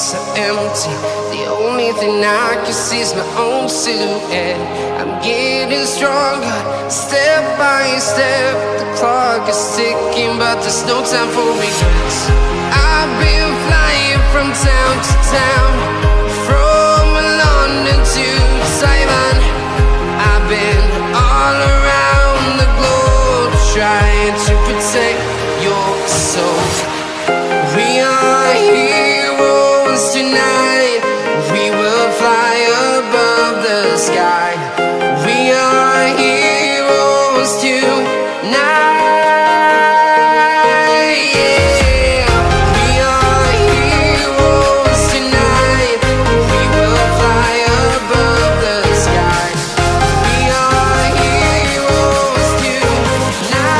so empty. The only thing I can see is my own silhouette. I'm getting stronger, step by step. The clock is ticking, but there's no time for regrets. I've been flying from town to town, from London to Taiwan. I've been all around the globe, trying to protect your soul. We are heroes tonight. We will fly above the sky. We are heroes tonight. Yeah. We are heroes tonight. We will fly above the sky. We are heroes tonight.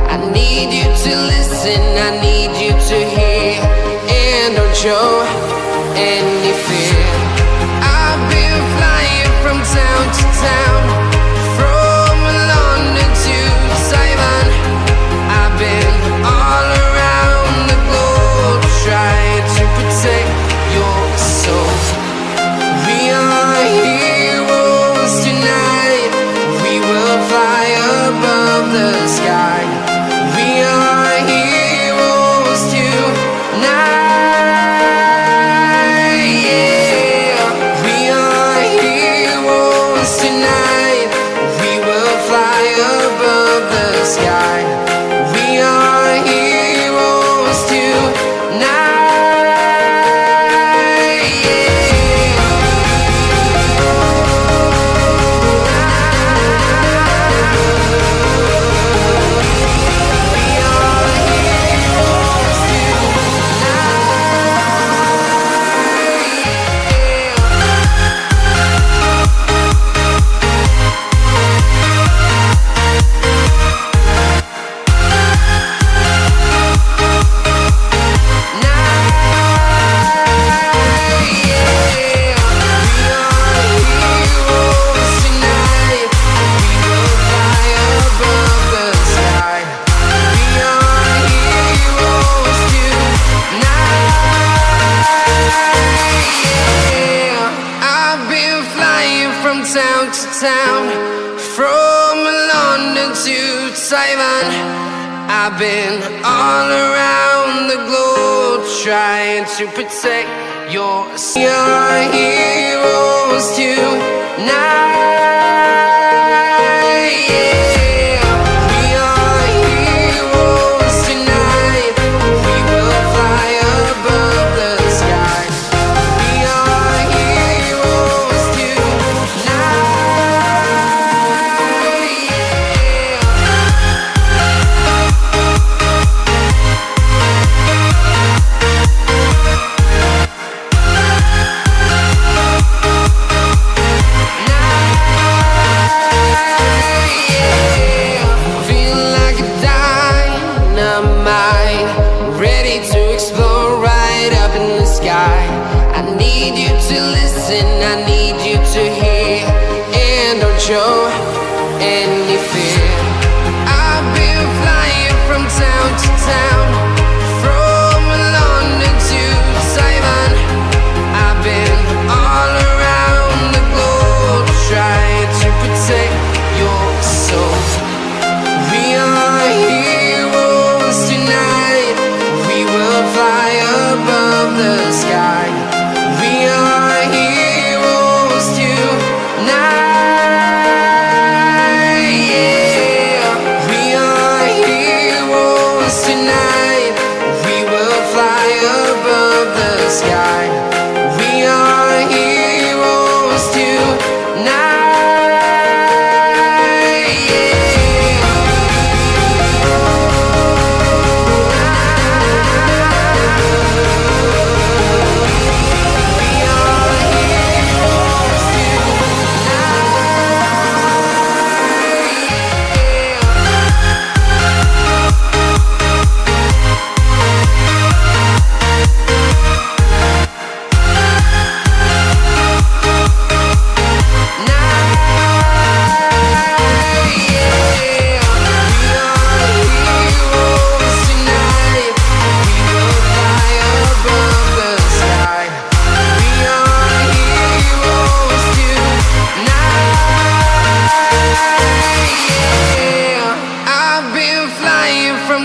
I need you to listen, I need you to hear, and don't show any fear. I've been flying from town to town, from London to Taiwan. I've been all around the globe, trying to protect your soul. We are heroes tonight. We will fly above the sky. We are heroes tonight. Yeah. We are heroes tonight. We will fly above the sky. We are heroes tonight. From town to town, from London to Taiwan. I've been all around the globe, trying to protect your soul. We are heroes tonight. Yeah. We are heroes tonight. We will fly above the sky. We are heroes tonight. Ready to explore right up in the sky. I need you to listen, I need you to hear, and don't show any fear. I've been flying from town to town, from London to Taiwan. I've been all around the globe, trying to protect your soul. We are heroes tonight. We will fly above the sky. We are here.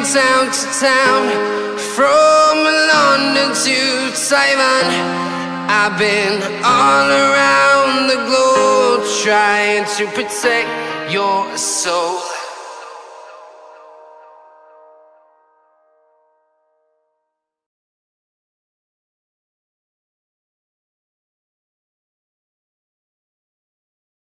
town to town, from London to Taiwan. I've been all around the globe trying to protect your soul.